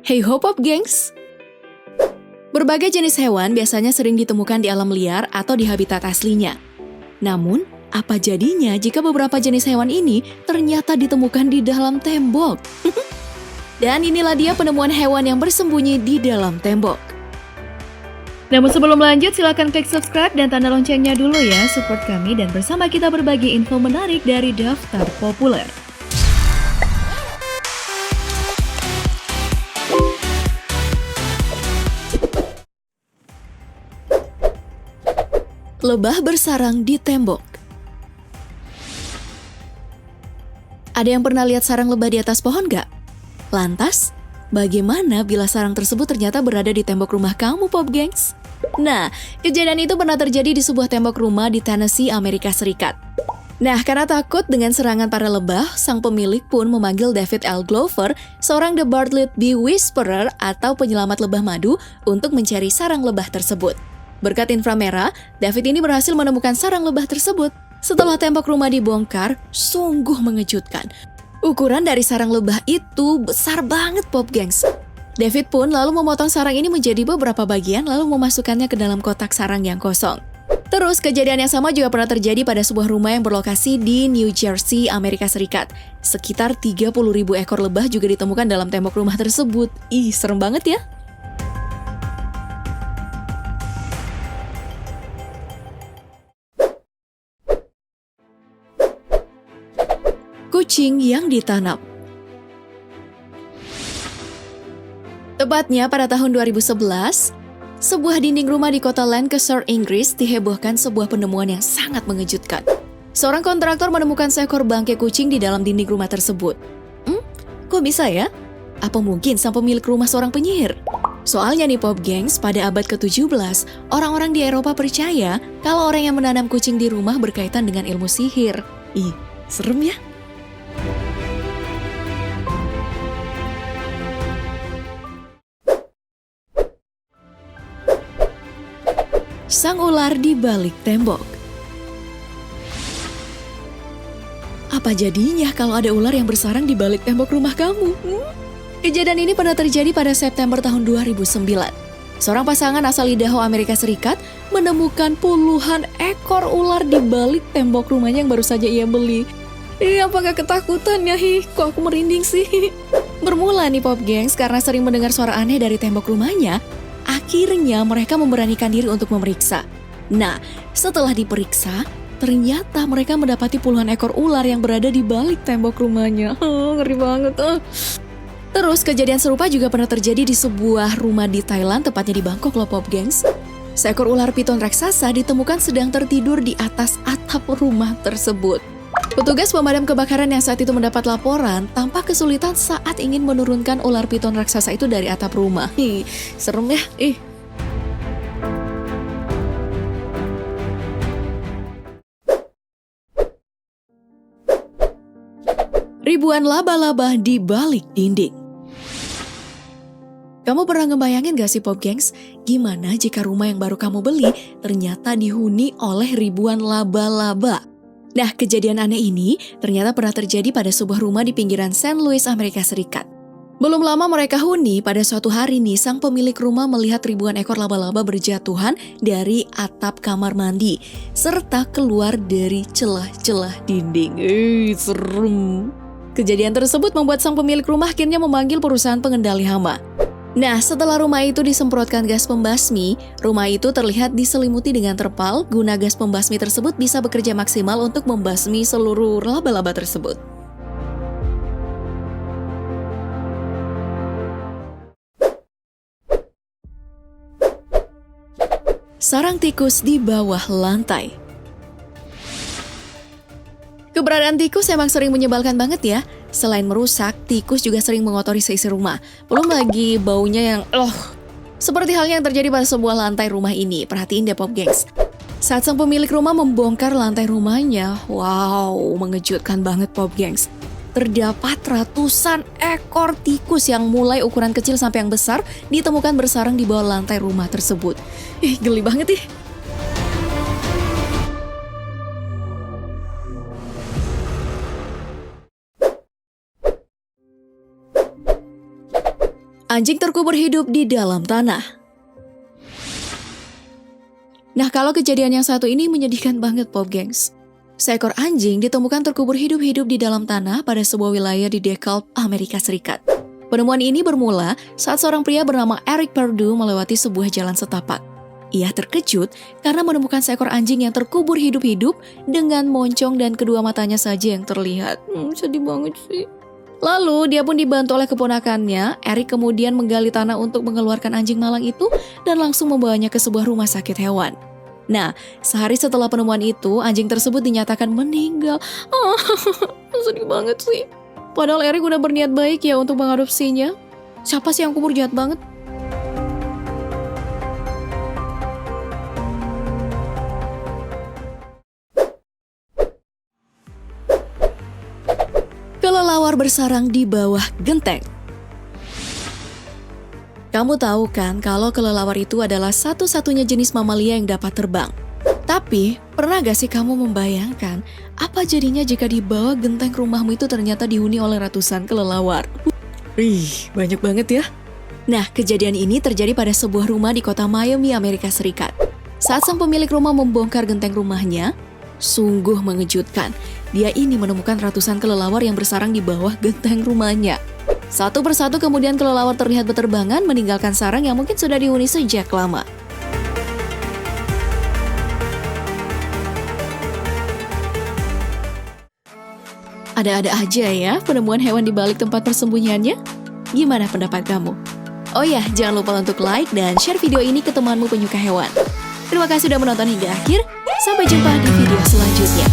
Hey ho pop gengs! Berbagai jenis hewan biasanya sering ditemukan di alam liar atau di habitat aslinya. Namun, apa jadinya jika beberapa jenis hewan ini ternyata ditemukan di dalam tembok? Dan inilah dia penemuan hewan yang bersembunyi di dalam tembok. Namun sebelum lanjut, silakan klik subscribe dan tanda loncengnya dulu ya, support kami dan bersama kita berbagi info menarik dari Daftar Populer. Lebah bersarang di tembok. Ada yang pernah lihat sarang lebah di atas pohon nggak? Lantas, bagaimana bila sarang tersebut ternyata berada di tembok rumah kamu, Pop Gengs? Nah, kejadian itu pernah terjadi di sebuah tembok rumah di Tennessee, Amerika Serikat. Nah, karena takut dengan serangan para lebah, sang pemilik pun memanggil David L. Glover, seorang The Bartlett Bee Whisperer atau penyelamat lebah madu, untuk mencari sarang lebah tersebut. Berkat inframerah, David ini berhasil menemukan sarang lebah tersebut. Setelah tembok rumah dibongkar, sungguh mengejutkan. Ukuran dari sarang lebah itu besar banget, Pop Gengs. David pun lalu memotong sarang ini menjadi beberapa bagian lalu memasukkannya ke dalam kotak sarang yang kosong. Terus, kejadian yang sama juga pernah terjadi pada sebuah rumah yang berlokasi di New Jersey, Amerika Serikat. Sekitar 30.000 ekor lebah juga ditemukan dalam tembok rumah tersebut. Ih, serem banget ya? Kucing yang ditanam. Tepatnya pada tahun 2011, sebuah dinding rumah di kota Lancaster, Inggris dihebohkan sebuah penemuan yang sangat mengejutkan. Seorang kontraktor menemukan seekor bangkai kucing di dalam dinding rumah tersebut. Kok bisa ya? Apa mungkin sang pemilik rumah seorang penyihir? Soalnya nih Pop Gengs, pada abad ke-17, orang-orang di Eropa percaya kalau orang yang menanam kucing di rumah berkaitan dengan ilmu sihir. Ih, serem ya? Sang ular di balik tembok. Apa jadinya kalau ada ular yang bersarang di balik tembok rumah kamu? Kejadian ini pernah terjadi pada September tahun 2009. Seorang pasangan asal Idaho, Amerika Serikat menemukan puluhan ekor ular di balik tembok rumahnya yang baru saja ia beli. Apa gak ketakutan ya? Kok aku merinding sih? Bermula nih Pop Gengs karena sering mendengar suara aneh dari tembok rumahnya. Akhirnya mereka memberanikan diri untuk memeriksa. Nah, setelah diperiksa, ternyata mereka mendapati puluhan ekor ular yang berada di balik tembok rumahnya. Ngeri banget. Terus kejadian serupa juga pernah terjadi di sebuah rumah di Thailand, tepatnya di Bangkok loh Pop Gengs. Seekor ular piton raksasa ditemukan sedang tertidur di atas atap rumah tersebut. Petugas pemadam kebakaran yang saat itu mendapat laporan tampak kesulitan saat ingin menurunkan ular piton raksasa itu dari atap rumah. Serem ya? Ribuan laba-laba di balik dinding. Kamu pernah ngebayangin gak sih Pop Gengs? Gimana jika rumah yang baru kamu beli ternyata dihuni oleh ribuan laba-laba? Nah, kejadian aneh ini ternyata pernah terjadi pada sebuah rumah di pinggiran St. Louis, Amerika Serikat. Belum lama mereka huni, pada suatu hari nih, sang pemilik rumah melihat ribuan ekor laba-laba berjatuhan dari atap kamar mandi, serta keluar dari celah-celah dinding. Serem. Kejadian tersebut membuat sang pemilik rumah akhirnya memanggil perusahaan pengendali hama. Nah, setelah rumah itu disemprotkan gas pembasmi, rumah itu terlihat diselimuti dengan terpal guna gas pembasmi tersebut bisa bekerja maksimal untuk membasmi seluruh laba-laba tersebut. Sarang tikus di bawah lantai. Keberadaan tikus emang sering menyebalkan banget ya. Selain merusak, tikus juga sering mengotori seisi rumah. Belum lagi baunya yang seperti halnya yang terjadi pada sebuah lantai rumah ini. Perhatiin deh Pop Gengs. Saat sang pemilik rumah membongkar lantai rumahnya, wow, mengejutkan banget Pop Gengs. Terdapat ratusan ekor tikus yang mulai ukuran kecil sampai yang besar ditemukan bersarang di bawah lantai rumah tersebut. Geli banget ih. Anjing terkubur hidup di dalam tanah. Nah, kalau kejadian yang satu ini menyedihkan banget, Pop Gengs. Seekor anjing ditemukan terkubur hidup-hidup di dalam tanah pada sebuah wilayah di DeKalb, Amerika Serikat. Penemuan ini bermula saat seorang pria bernama Eric Perdue melewati sebuah jalan setapak. Ia terkejut karena menemukan seekor anjing yang terkubur hidup-hidup dengan moncong dan kedua matanya saja yang terlihat. Sedih banget sih. Lalu dia pun dibantu oleh keponakannya. Eric kemudian menggali tanah untuk mengeluarkan anjing malang itu dan langsung membawanya ke sebuah rumah sakit hewan. Nah, sehari setelah penemuan itu, anjing tersebut dinyatakan meninggal. Sedih banget sih. Padahal Eric udah berniat baik ya untuk mengadopsinya. Siapa sih yang kubur jahat banget? Kelelawar bersarang di bawah genteng. Kamu tahu kan kalau kelelawar itu adalah satu-satunya jenis mamalia yang dapat terbang. Tapi, pernah gak sih kamu membayangkan apa jadinya jika di bawah genteng rumahmu itu ternyata dihuni oleh ratusan kelelawar? Banyak banget ya. Nah, kejadian ini terjadi pada sebuah rumah di kota Miami, Amerika Serikat. Saat sang pemilik rumah membongkar genteng rumahnya, sungguh mengejutkan. Dia ini menemukan ratusan kelelawar yang bersarang di bawah genteng rumahnya. Satu persatu kemudian kelelawar terlihat berterbangan meninggalkan sarang yang mungkin sudah dihuni sejak lama. Ada-ada aja ya penemuan hewan di balik tempat persembunyiannya. Gimana pendapat kamu? Oh ya, jangan lupa untuk like dan share video ini ke temanmu penyuka hewan. Terima kasih sudah menonton hingga akhir. Sampai jumpa di video selanjutnya.